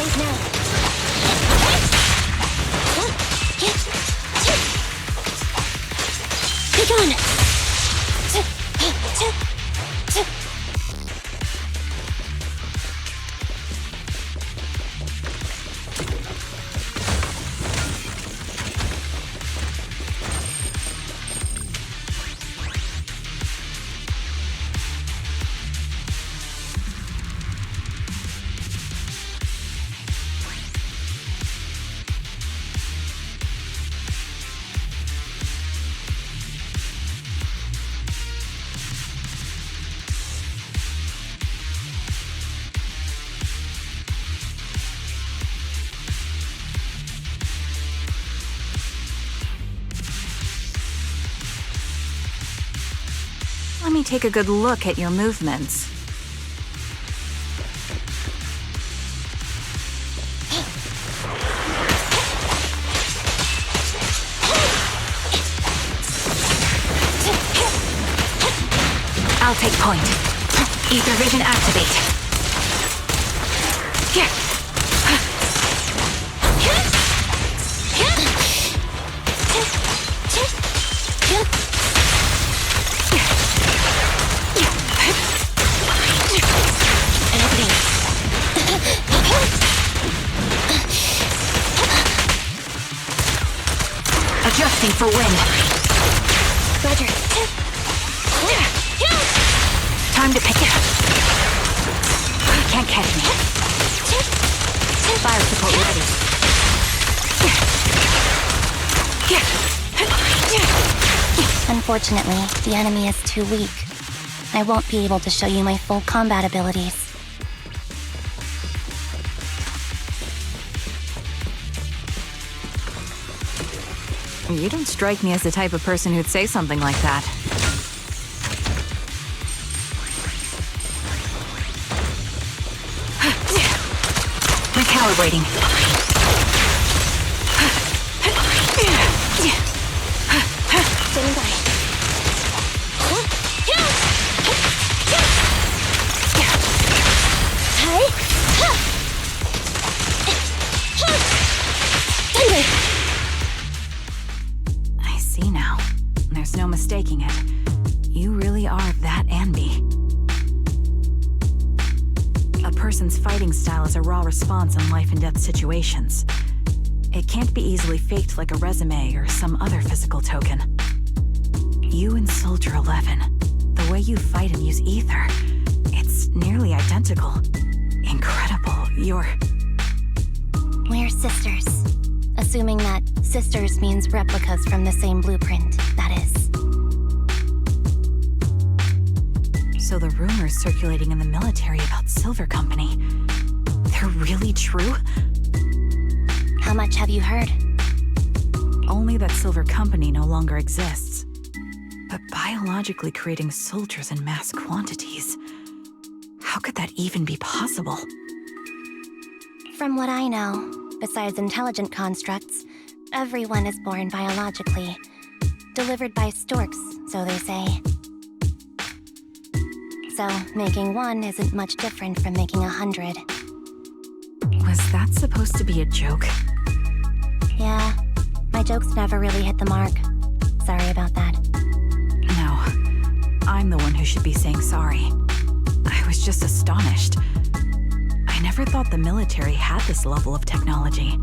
Phase now. Be gone! Let me take a good look at your movements. I'll take point. Ether vision activate. Adjusting for wind. Roger. Time to pick it up. Can't catch me. Fire support ready. Unfortunately, the enemy is too weak. I won't be able to show you my full combat abilities. You don't strike me as the type of person who'd say something like that. Recalibrating. Standing by. Thunder! I see now. There's no mistaking it. You really are that Anby. A person's fighting style is a raw response in life and death situations. It can't be easily faked like a resume or some other physical token. You and Soldier 11, the way you fight and use ether, it's nearly identical. Incredible. We're sisters. Assuming that sisters means replicas from the same blueprint, that is. So the rumors circulating in the military about Silver Company, they're really true? How much have you heard? Only that Silver Company no longer exists. But biologically creating soldiers in mass quantities, how could that even be possible? From what I know, besides intelligent constructs, everyone is born biologically. Delivered by storks, so they say. So, making one isn't much different from making 100. Was that supposed to be a joke? Yeah, my jokes never really hit the mark. Sorry about that. No, I'm the one who should be saying sorry. I was just astonished. I never thought the military had this level of technology.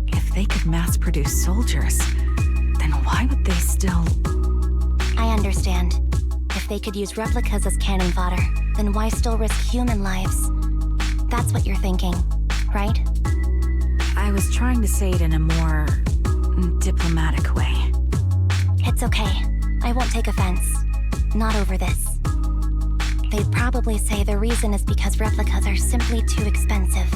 If they could mass-produce soldiers, then why would they still... I understand. If they could use replicas as cannon fodder, then why still risk human lives? That's what you're thinking, right? I was trying to say it in a more... diplomatic way. It's okay. I won't take offense. Not over this. They'd probably say the reason is because replicas are simply too expensive.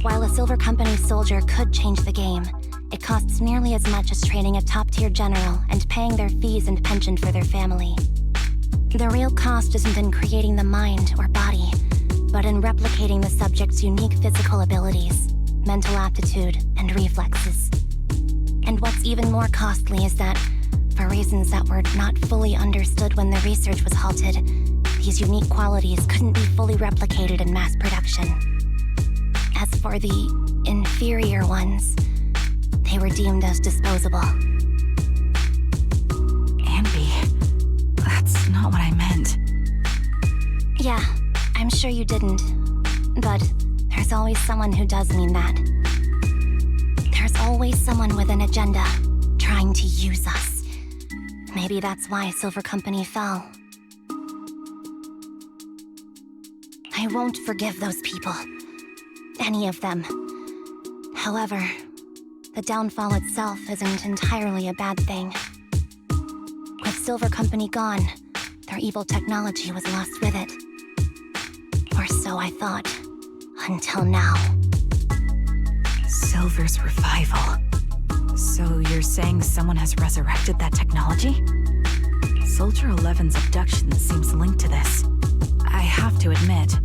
While a Silver Company soldier could change the game, it costs nearly as much as training a top-tier general and paying their fees and pension for their family. The real cost isn't in creating the mind or body, but in replicating the subject's unique physical abilities, mental aptitude, and reflexes. And what's even more costly is that, for reasons that were not fully understood when the research was halted, these unique qualities couldn't be fully replicated in mass production. for the inferior ones, they were deemed as disposable. That's not what I meant. Yeah, I'm sure you didn't. But there's always someone who does mean that. There's always someone with an agenda, trying to use us. Maybe that's why Silver Company fell. I won't forgive those people. Any of them. However, the downfall itself isn't entirely a bad thing. With Silver Company gone, their evil technology was lost with it. Or so I thought. Until now. Silver's revival. So you're saying someone has resurrected that technology? Soldier 11's abduction seems linked to this. I have to admit,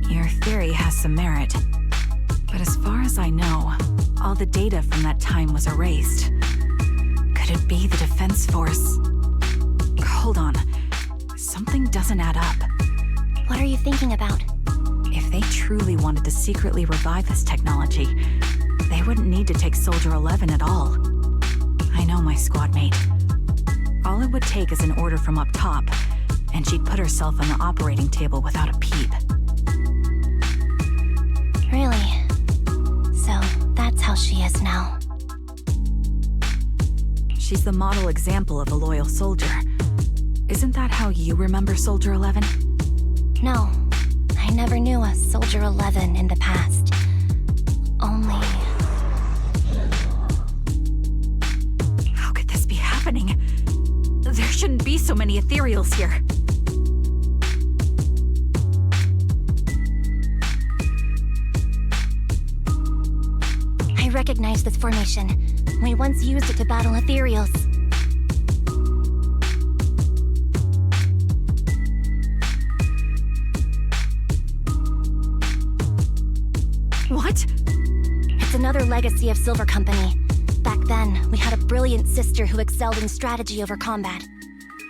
your theory has some merit. But as far as I know, all the data from that time was erased. Could it be the Defense Force? Hold on. Something doesn't add up. What are you thinking about? If they truly wanted to secretly revive this technology, they wouldn't need to take Soldier 11 at all. I know my squad mate. All it would take is an order from up top, and she'd put herself on the operating table without a peep. Really? So, that's how she is now. She's the model example of a loyal soldier. Isn't that how you remember Soldier 11? No, I never knew a Soldier 11 in the past. Only... How could this be happening? There shouldn't be so many ethereals here. I recognize this formation. We once used it to battle ethereals. What? It's another legacy of Silver Company. Back then, we had a brilliant sister who excelled in strategy over combat.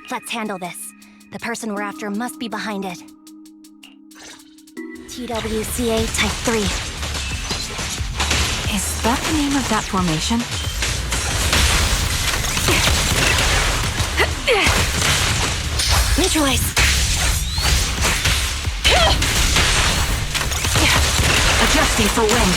Let's handle this. The person we're after must be behind it. TWCA Type 3. Is that the name of that formation? Neutralize! Adjusting for wind.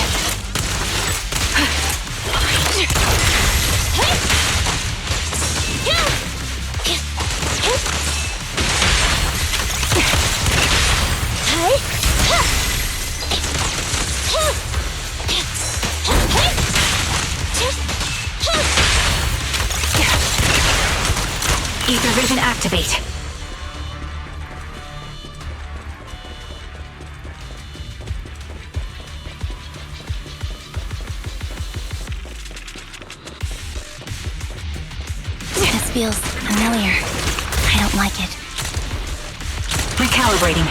Ether vision activate. This feels familiar. I don't like it. Recalibrating.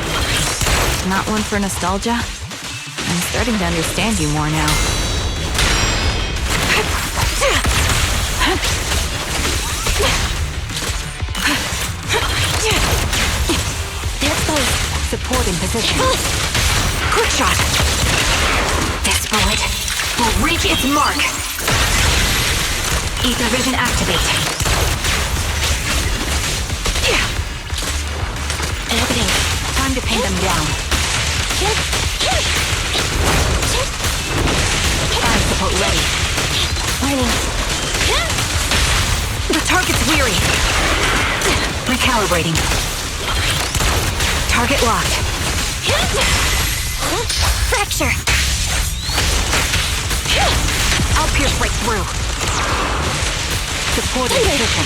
Not one for nostalgia? I'm starting to understand you more now. They're exposed. Supporting position. Quick shot. This bullet will reach its mark. Ether vision activate. Orbiting. Time to pin them down. Fire support ready. Warning. The target's weary. Recalibrating. Target locked. Fracture. I'll pierce right through. Supporting position.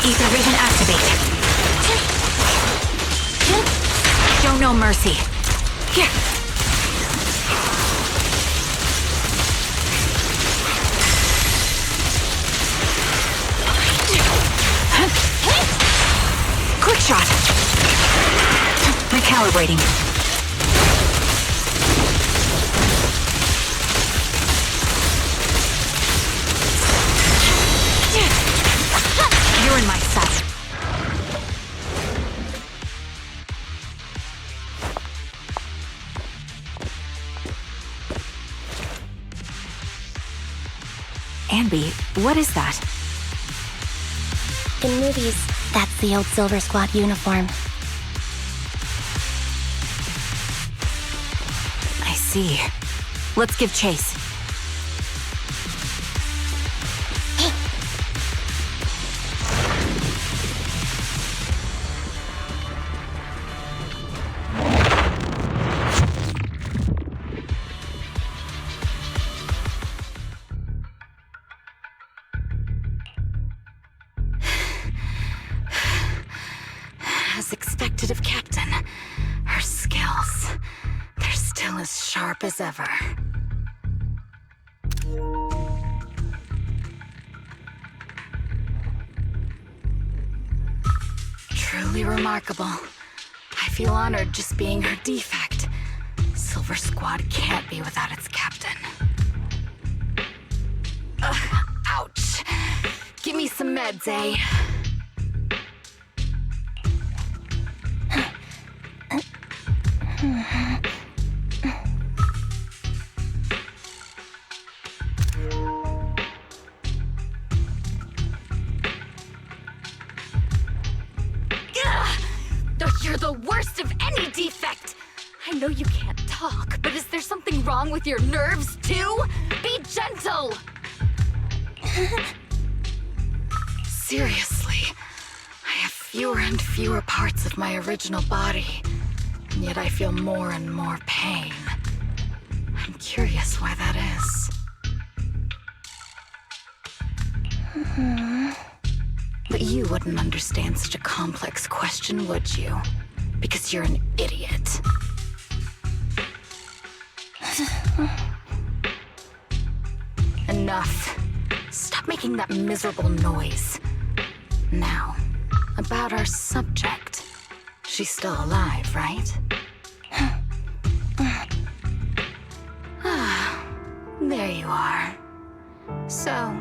Ether vision activate. Show no mercy. Quick shot. Recalibrating. You're in my sight. Anby, what is that? In movies, that's the old Silver Squad uniform. I see. Let's give chase. As expected of Captain, her skills, they're still as sharp as ever. Truly remarkable. I feel honored just being her defect. Silver Squad can't be without its captain. Ouch. Give me some meds, eh? You're the worst of any defect! I know you can't talk, but is there something wrong with your nerves, too? Be gentle! Seriously, I have fewer and fewer parts of my original body, and yet I feel more and more pain. I'm curious why that is. But you wouldn't understand such a complex question, would you? Because you're an idiot. Enough. Stop making that miserable noise. Now, about our subject. She's still alive, right? There you are. So,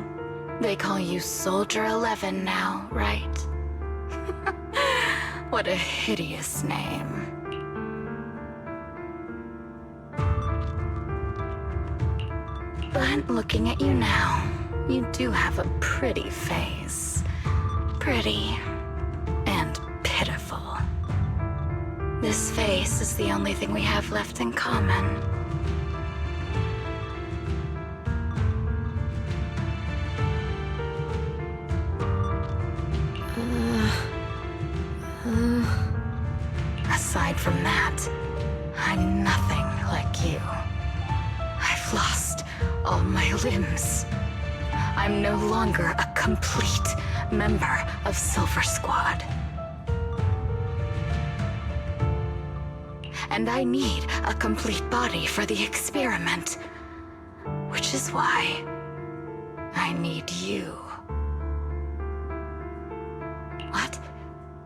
they call you Soldier 11 now, right? What a hideous name. But looking at you now, you do have a pretty face. Pretty and pitiful. This face is the only thing we have left in common. Aside from that, I'm nothing like you. I've lost all my limbs. I'm no longer a complete member of Silver Squad. And I need a complete body for the experiment. Which is why I need you. What?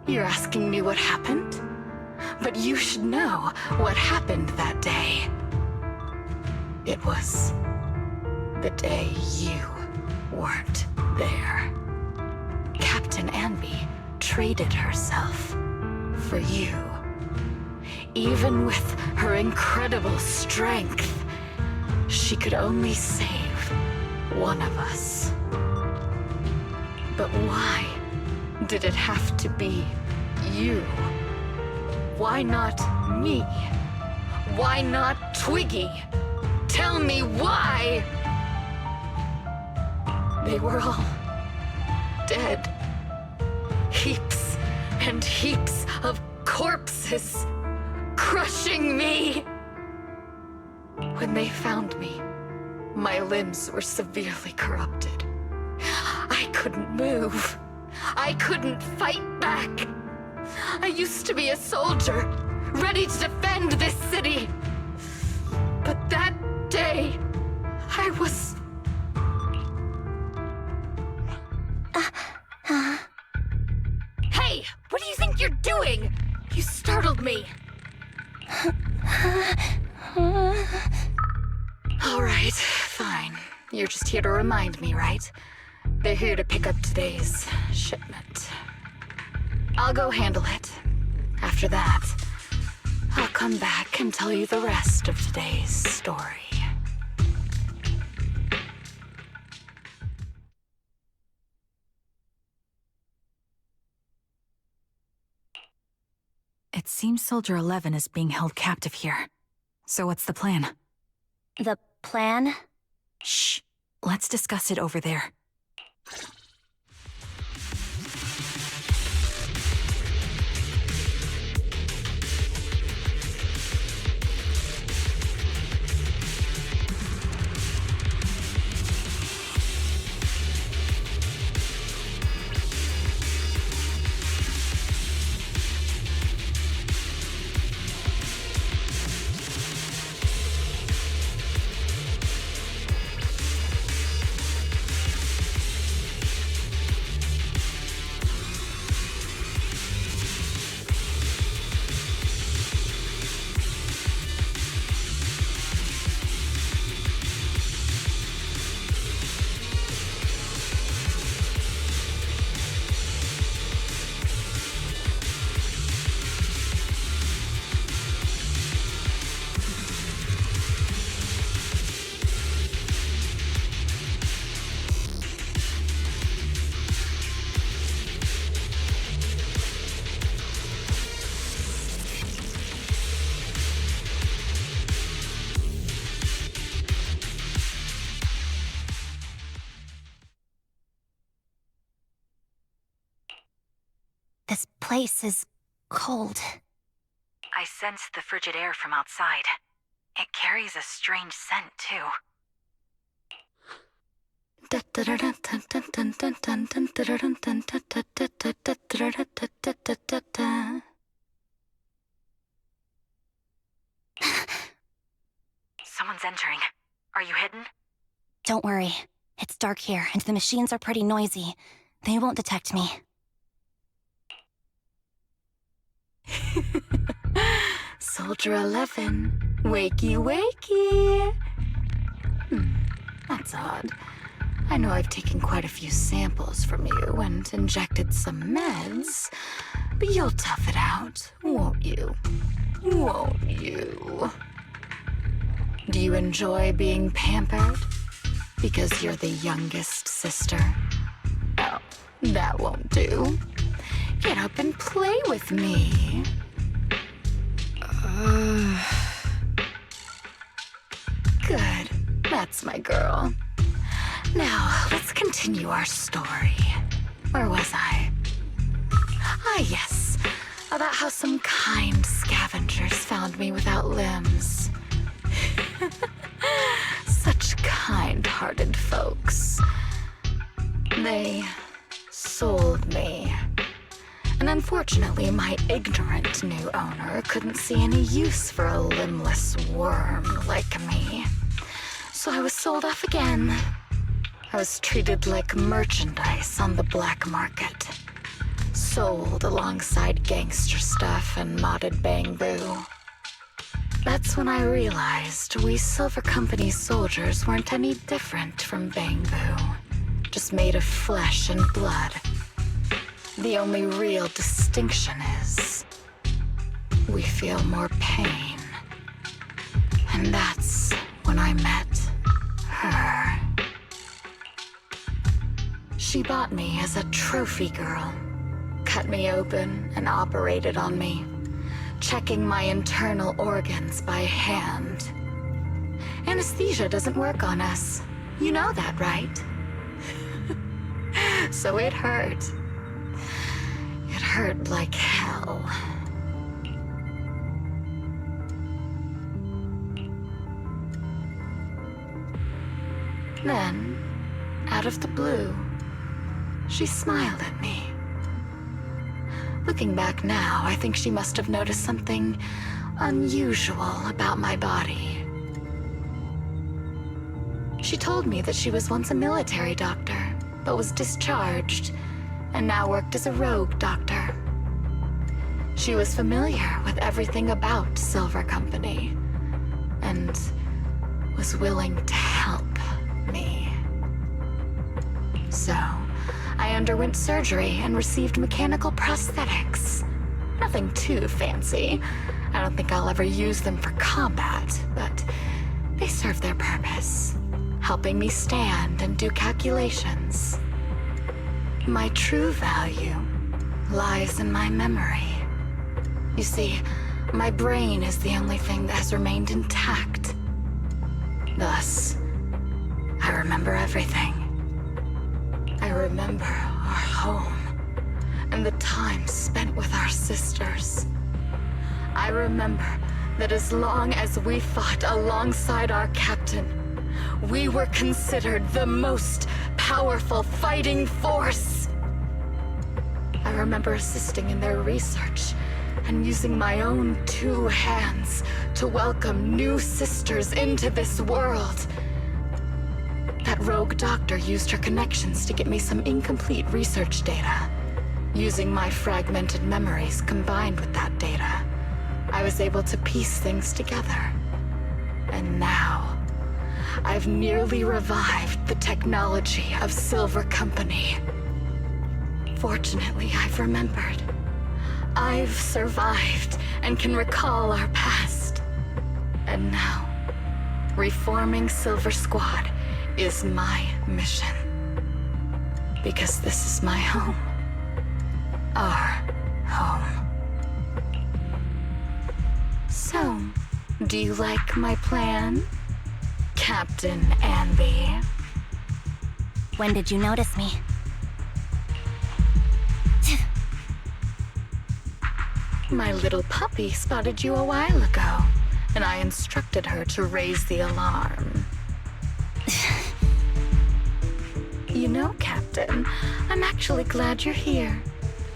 You're asking me what happened? But you should know what happened that day. It was the day you weren't there. Captain Anby traded herself for you. Even with her incredible strength, she could only save one of us. But why did it have to be you? Why not me? Why not Twiggy? Tell me why! They were all dead. Heaps and heaps of corpses crushing me. When they found me, my limbs were severely corrupted. I couldn't move. I couldn't fight back. I used to be a soldier, ready to defend this city. But that day, I was... Hey, what do you think you're doing? You startled me. All right, fine. You're just here to remind me, right? They're here to pick up today's shipment. I'll go handle it. After that, I'll come back and tell you the rest of today's story. It seems Soldier 11 is being held captive here. So what's the plan? The plan? Shh. Let's discuss it over there. This place is cold. I sense the frigid air from outside. It carries a strange scent, too. Someone's entering. Are you hidden? Don't worry. It's dark here, and the machines are pretty noisy. They won't detect me. Soldier 11, wakey wakey. That's odd. I know I've taken quite a few samples from you and injected some meds, but you'll tough it out, won't you? Won't you? Do you enjoy being pampered? Because you're the youngest sister? Oh, that won't do. Get up and play with me. Good. That's my girl. Now, let's continue our story. Where was I? Ah, yes. About how some kind scavengers found me without limbs. Such kind-hearted folks. They sold me. And unfortunately, my ignorant new owner couldn't see any use for a limbless worm like me. So I was sold off again. I was treated like merchandise on the black market. Sold alongside gangster stuff and modded bamboo. That's when I realized we Silver Company soldiers weren't any different from bamboo. Just made of flesh and blood. The only real distinction is we feel more pain. And that's when I met her. She bought me as a trophy girl, cut me open and operated on me, checking my internal organs by hand. Anesthesia doesn't work on us. You know that, right? So it hurt. It hurt like hell. Then, out of the blue, she smiled at me. Looking back now, I think she must have noticed something unusual about my body. She told me that she was once a military doctor, but was discharged, and now worked as a rogue doctor. She was familiar with everything about Silver Company, and was willing to help me. So, I underwent surgery and received mechanical prosthetics. Nothing too fancy. I don't think I'll ever use them for combat, but they serve their purpose, helping me stand and do calculations. My true value lies in my memory. You see, my brain is the only thing that has remained intact. Thus, I remember everything. I remember our home and the time spent with our sisters. I remember that as long as we fought alongside our captain, we were considered the most powerful fighting force. I remember assisting in their research and using my own 2 hands to welcome new sisters into this world. That rogue doctor used her connections to get me some incomplete research data. Using my fragmented memories combined with that data, I was able to piece things together. And now, I've nearly revived the technology of Silver Company. Fortunately, I've remembered. I've survived and can recall our past. And now, reforming Silver Squad is my mission. Because this is my home. Our home. So, do you like my plan, Captain Anby? When did you notice me? My little puppy spotted you a while ago, and I instructed her to raise the alarm. You know, Captain, I'm actually glad you're here.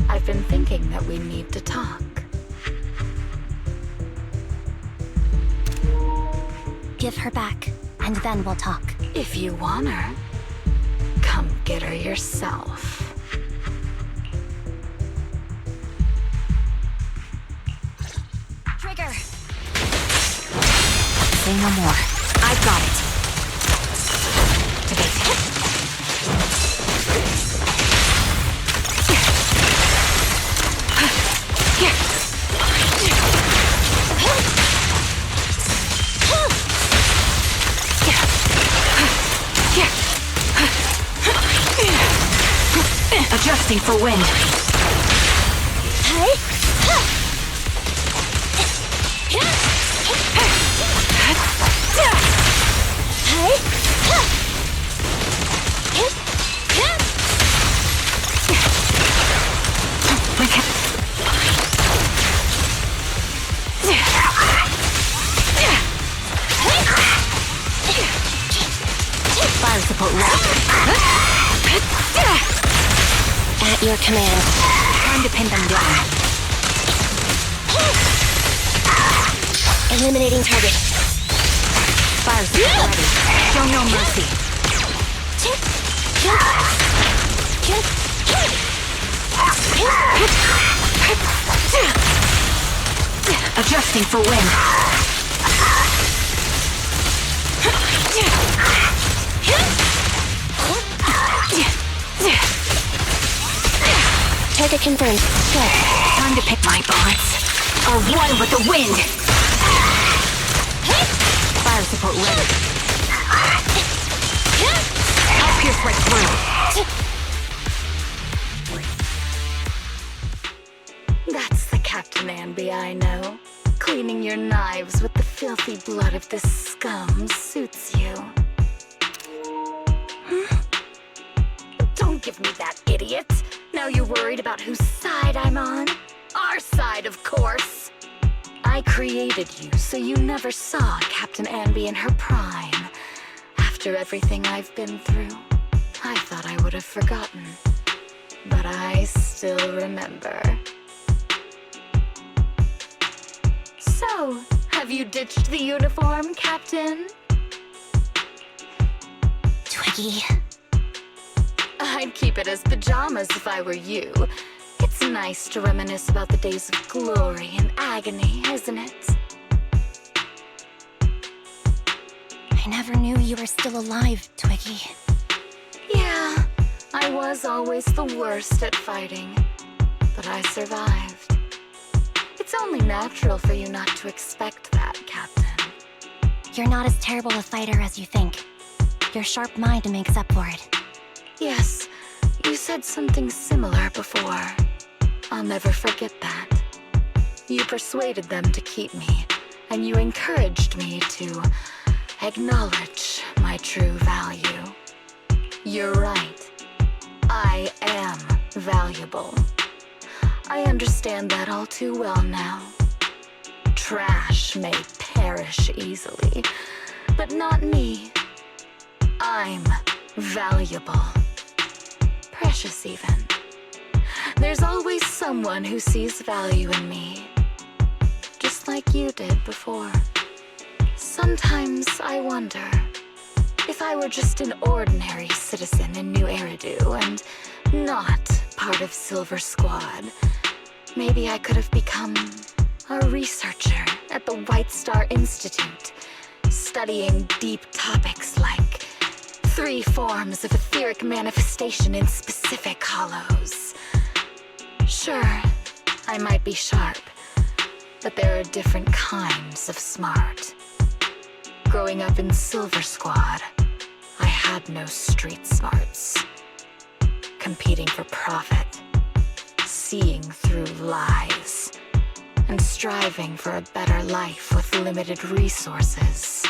I've been thinking that we need to talk. Give her back, and then we'll talk. If you want her, come get her yourself. Trigger! Say no more. I've got it. Adjusting for wind. Fire support locked. At your command. Time to pin them down. Eliminating target. Fire support ready. Show no mercy. Adjusting for wind. Target confirmed. Good. Time to pick my bullets. Or one with the wind. Fire support ready. I'll pierce right through. That's the Captain Anby I know. Cleaning your knives with the filthy blood of this scum suits you. Don't give me that, idiot. Now you're worried about whose side I'm on? Our side, of course. I created you so you never saw Captain Anby in her prime. After everything I've been through, I thought I would have forgotten. But I still remember. So, have you ditched the uniform, Captain? Twiggy. I'd keep it as pajamas if I were you. It's nice to reminisce about the days of glory and agony, isn't it? I never knew you were still alive, Twiggy. Yeah, I was always the worst at fighting, but I survived. It's only natural for you not to expect that, Captain. You're not as terrible a fighter as you think. Your sharp mind makes up for it. Yes, you said something similar before. I'll never forget that. You persuaded them to keep me, and you encouraged me to acknowledge my true value. You're right. I am valuable. I understand that all too well now. Trash may perish easily, but not me. I'm valuable. Precious even. There's always someone who sees value in me, just like you did before. Sometimes I wonder, if I were just an ordinary citizen in New Eridu and not part of Silver Squad, maybe I could have become a researcher at the White Star Institute, studying deep topics like 3 forms of etheric manifestation in specific hollows. Sure, I might be sharp, but there are different kinds of smart. Growing up in Silver Squad, I had no street smarts. Competing for profit, seeing through lies, and striving for a better life with limited resources.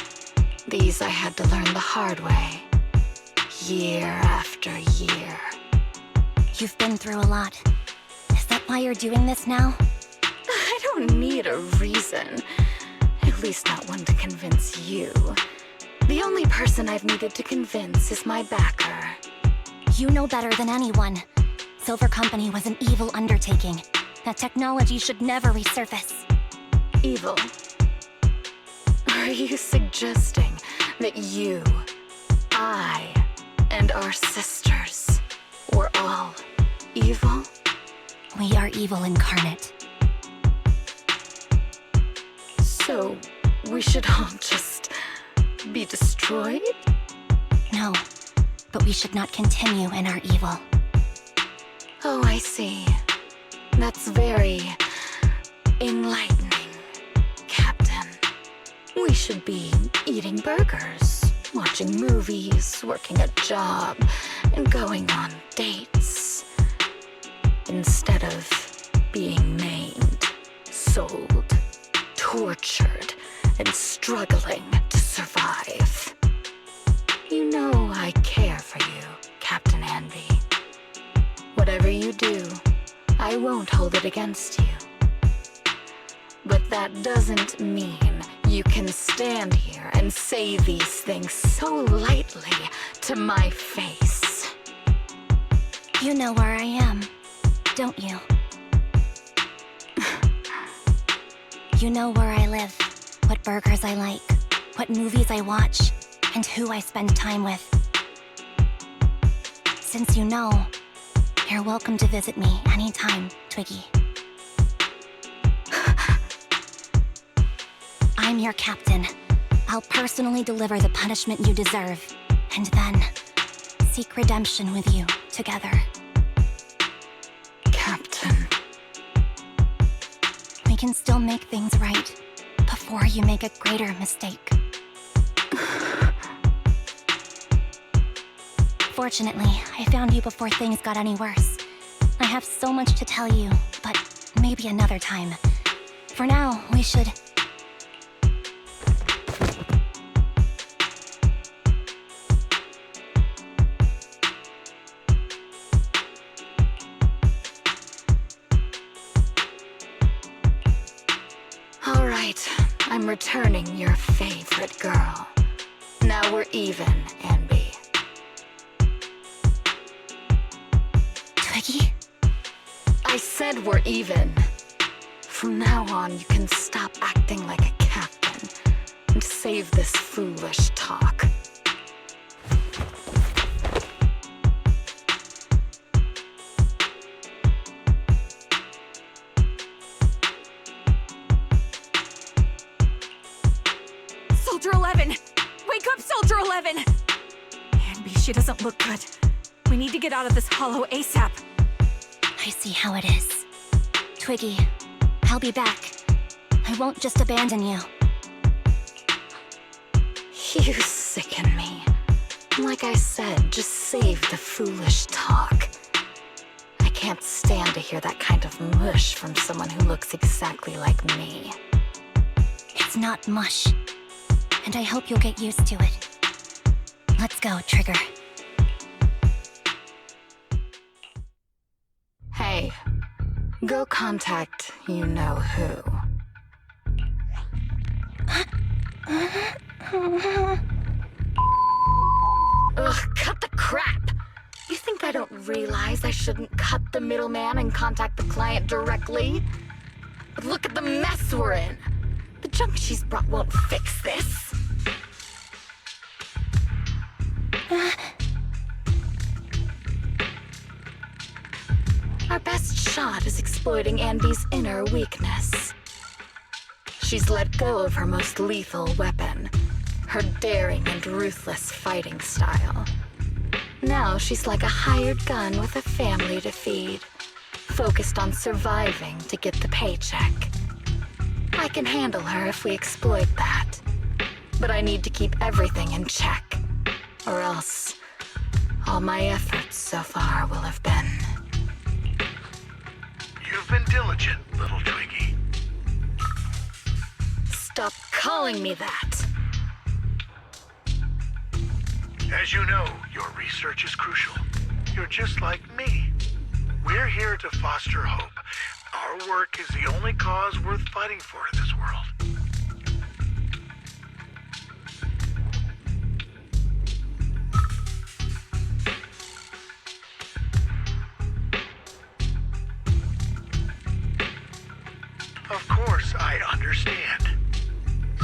These I had to learn the hard way, year after year. You've been through a lot. Is that why you're doing this now? I don't need a reason. At least not one to convince you. The only person I've needed to convince is my backer. You know better than anyone. Silver Company was an evil undertaking. That technology should never resurface. Evil? Are you suggesting that you, I, and our sisters were all evil? We are evil incarnate. So, we should all just be destroyed? No, but we should not continue in our evil. Oh, I see. That's very enlightening, Captain. We should be eating burgers, watching movies, working a job, and going on dates. Instead of being maimed, sold, tortured, and struggling to survive. You know I care for you, Captain Anby. Whatever you do, I won't hold it against you. But that doesn't mean you can stand here and say these things so lightly to my face. You know where I am, don't you? You know where I live, what burgers I like, what movies I watch, and who I spend time with. Since you know, you're welcome to visit me anytime, Twiggy. I'm your captain. I'll personally deliver the punishment you deserve, and then seek redemption with you together. Captain. We can still make things right before you make a greater mistake. Fortunately, I found you before things got any worse. I have so much to tell you, but maybe another time. For now, we should... All right, I'm returning your favorite girl. Now we're even, Anby. Twiggy? I said we're even. From now on, you can stop acting like a captain and save this foolish talk. Soldier 11! Wake up, Soldier 11! Anby, she doesn't look good. We need to get out of this hollow ASAP. I see how it is. Twiggy, I'll be back. I won't just abandon you. You sicken me. Like I said, just save the foolish talk. I can't stand to hear that kind of mush from someone who looks exactly like me. It's not mush. And I hope you'll get used to it. Let's go, Trigger. Hey, go contact you-know-who. Ugh, cut the crap! You think I don't realize I shouldn't cut the middleman and contact the client directly? But look at the mess we're in! The junk she's brought won't fix this. Our best shot is exploiting Andy's inner weakness. She's let go of her most lethal weapon, her daring and ruthless fighting style. Now she's like a hired gun with a family to feed, focused on surviving to get the paycheck. I can handle her if we exploit that. But I need to keep everything in check, or else all my efforts so far will have been... You've been diligent, little Twiggy. Stop calling me that! As you know, your research is crucial. You're just like me. We're here to foster hope. Our work is the only cause worth fighting for in this world. Of course, I understand.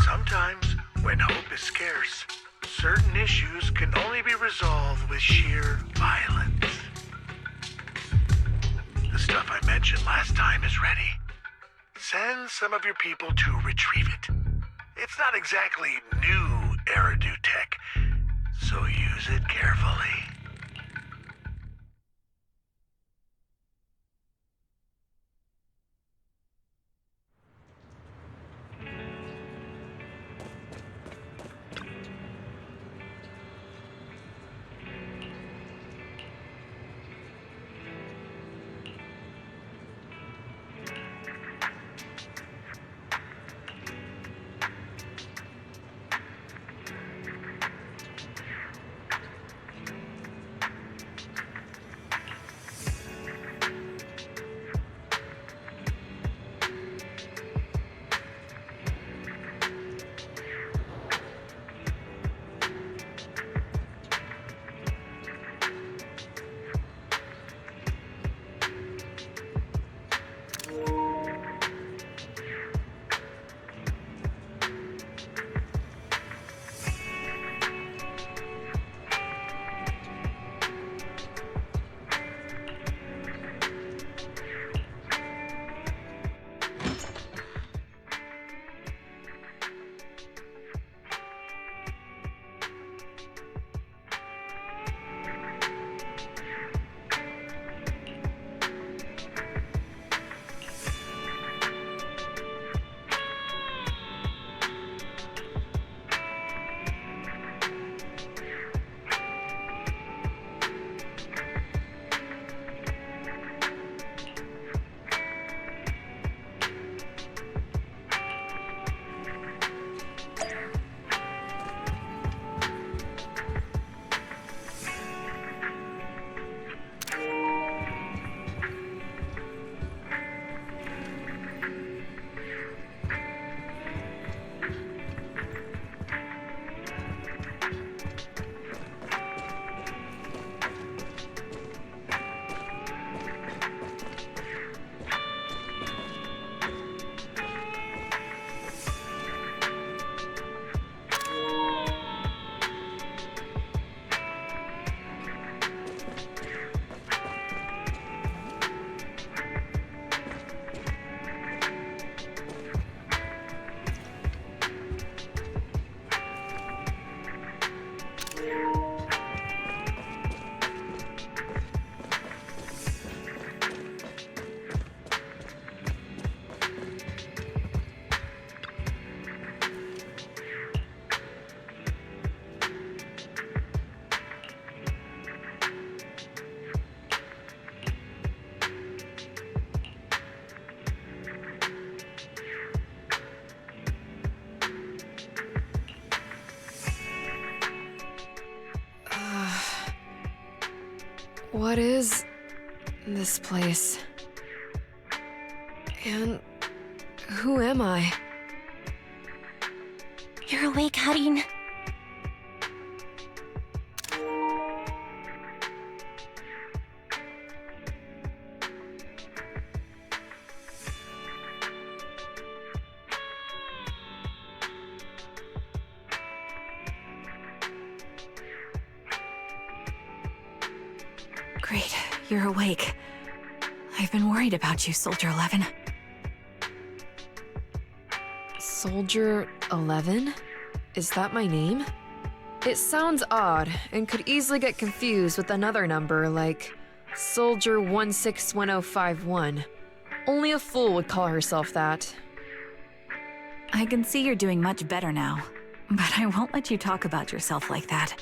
Sometimes, when hope is scarce, certain issues can only be resolved with sheer violence. The stuff I mentioned last time is ready. Send some of your people to retrieve it. It's not exactly new Eridu tech, so use it carefully. What is this place? And who am I? You're awake, Harin. Great, you're awake. I've been worried about you, Soldier 11. Soldier 11? Is that my name? It sounds odd and could easily get confused with another number like Soldier 161051. Only a fool would call herself that. I can see you're doing much better now, but I won't let you talk about yourself like that.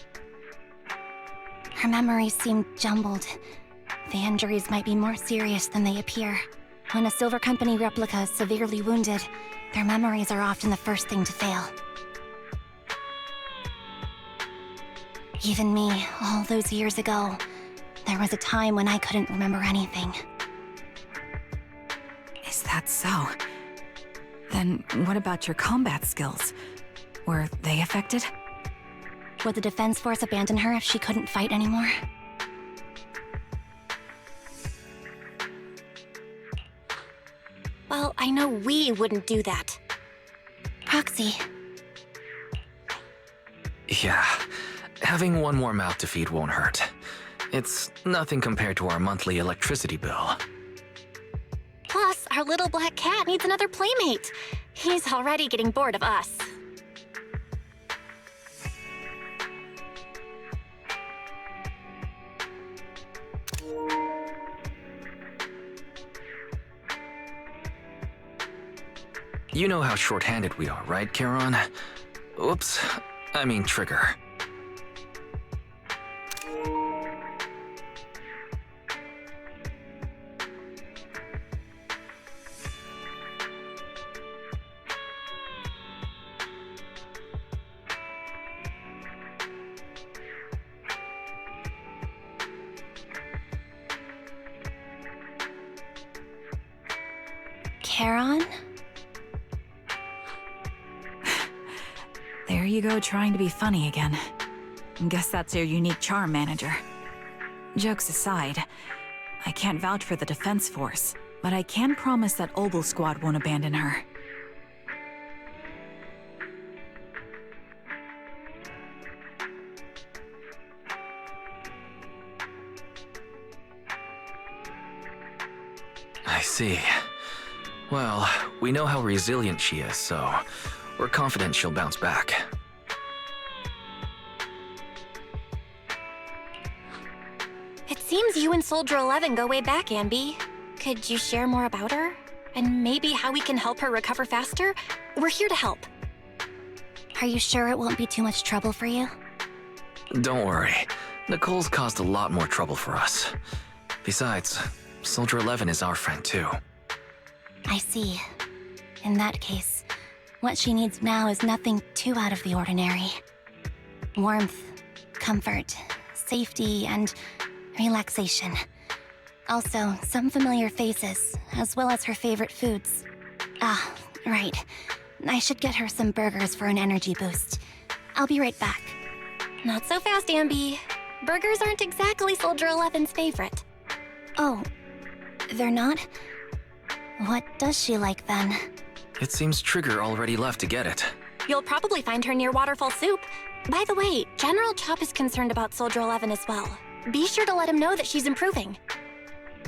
Her memories seem jumbled. The injuries might be more serious than they appear. When a Silver Company replica is severely wounded, their memories are often the first thing to fail. Even me, all those years ago, there was a time when I couldn't remember anything. Is that so? Then what about your combat skills? Were they affected? Would the Defense Force abandon her if she couldn't fight anymore? Well, I know we wouldn't do that. Roxy. Yeah, having one more mouth to feed won't hurt. It's nothing compared to our monthly electricity bill. Plus, our little black cat needs another playmate. He's already getting bored of us. You know how short-handed we are, right, Charon? Oops, I mean Trigger. Charon? There you go, trying to be funny again. Guess that's your unique charm, Manager. Jokes aside, I can't vouch for the Defense Force, but I can promise that Obel Squad won't abandon her. I see. Well, we know how resilient she is, so we're confident she'll bounce back. It seems you and Soldier 11 go way back, Ambi. Could you share more about her? And maybe how we can help her recover faster? We're here to help. Are you sure it won't be too much trouble for you? Don't worry. Nicole's caused a lot more trouble for us. Besides, Soldier 11 is our friend too. I see. In that case, what she needs now is nothing too out of the ordinary. Warmth, comfort, safety, and relaxation. Also, some familiar faces, as well as her favorite foods. Ah, right. I should get her some burgers for an energy boost. I'll be right back. Not so fast, Ambi. Burgers aren't exactly Soldier 11's favorite. Oh, they're not? What does she like then? It seems Trigger already left to get it. You'll probably find her near Waterfall Soup. By the way, General Chop is concerned about Soldier 11 as well. Be sure to let him know that she's improving.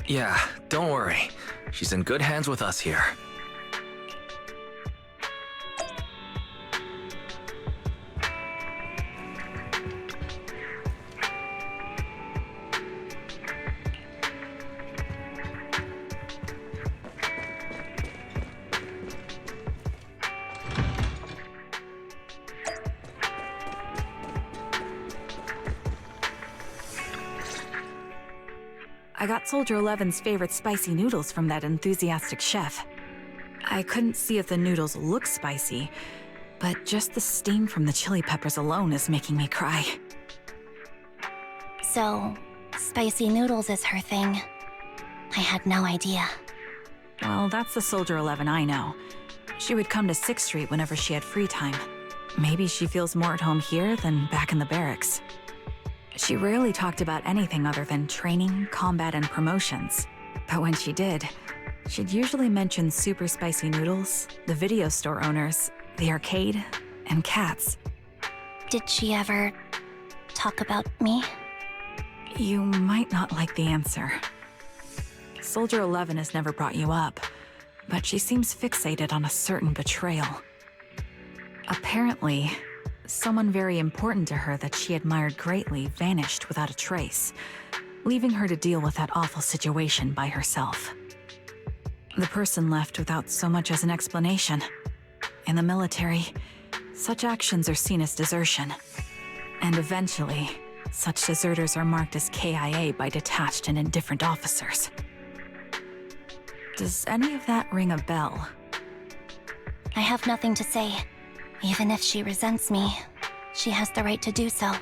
Yeah, don't worry. She's in good hands with us here. I got Soldier 11's favorite spicy noodles from that enthusiastic chef. I couldn't see if the noodles look spicy, but just the steam from the chili peppers alone is making me cry. So, spicy noodles is her thing. I had no idea. Well, that's the Soldier 11 I know. She would come to 6th Street whenever she had free time. Maybe she feels more at home here than back in the barracks. She rarely talked about anything other than training, combat, and promotions. But when she did, she'd usually mention super spicy noodles, the video store owners, the arcade, and cats. Did she ever talk about me? You might not like the answer. Soldier 11 has never brought you up, but she seems fixated on a certain betrayal. Apparently, someone very important to her that she admired greatly vanished without a trace, leaving her to deal with that awful situation by herself. The person left without so much as an explanation. In the military, such actions are seen as desertion. And eventually, such deserters are marked as KIA by detached and indifferent officers. Does any of that ring a bell? I have nothing to say. Even if she resents me, she has the right to do so.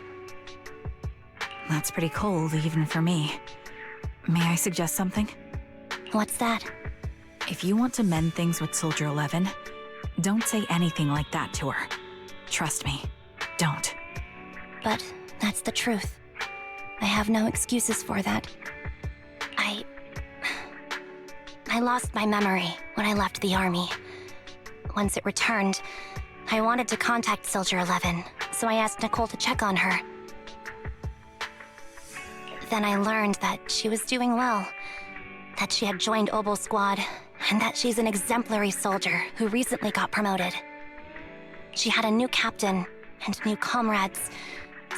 That's pretty cold, even for me. May I suggest something? What's that? If you want to mend things with Soldier 11, don't say anything like that to her. Trust me, don't. But that's the truth. I have no excuses for that. I lost my memory when I left the army. Once it returned, I wanted to contact Soldier 11, so I asked Nicole to check on her. Then I learned that she was doing well, that she had joined Obel Squad, and that she's an exemplary soldier who recently got promoted. She had a new captain and new comrades,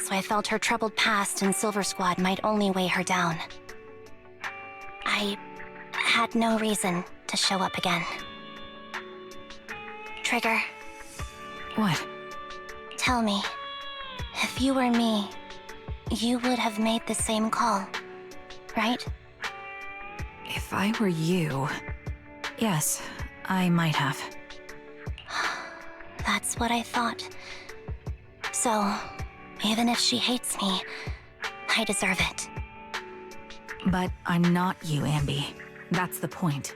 so I felt her troubled past in Silver Squad might only weigh her down. I had no reason to show up again. Trigger, What? tell me, if you were me, you would have made the same call, right? If I were you... Yes, I might have. That's what I thought. So, even if she hates me, I deserve it. But I'm not you, Ambi. That's the point.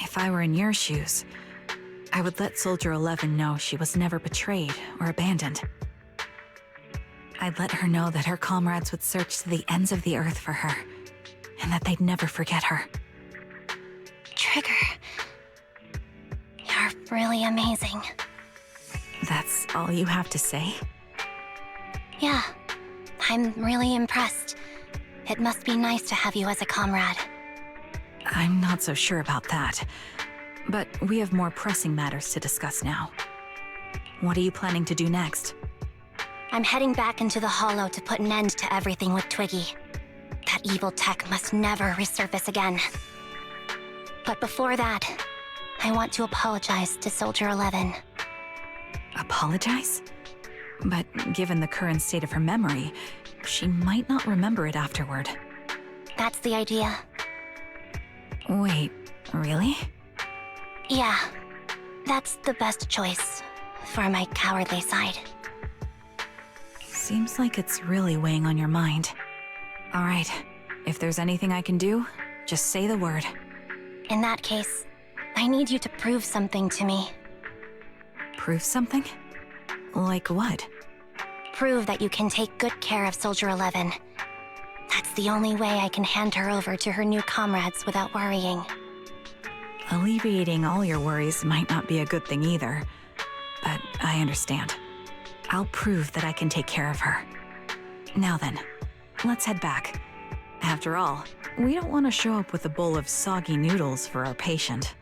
If I were in your shoes, I would let Soldier 11 know she was never betrayed or abandoned. I'd let her know that her comrades would search to the ends of the earth for her, and that they'd never forget her. Trigger, you're really amazing. That's all you have to say? Yeah, I'm really impressed. It must be nice to have you as a comrade. I'm not so sure about that. But we have more pressing matters to discuss now. What are you planning to do next? I'm heading back into the Hollow to put an end to everything with Twiggy. That evil tech must never resurface again. But before that, I want to apologize to Soldier 11. Apologize? But given the current state of her memory, she might not remember it afterward. That's the idea. Wait, really? Yeah, that's the best choice for my cowardly side. Seems like it's really weighing on your mind. All right, if there's anything I can do, just say the word. In that case, I need you to prove something to me. Prove something? Like what? Prove that you can take good care of Soldier 11. That's the only way I can hand her over to her new comrades without worrying. Alleviating all your worries might not be a good thing either, but I understand. I'll prove that I can take care of her. Now then, let's head back. After all, we don't want to show up with a bowl of soggy noodles for our patient.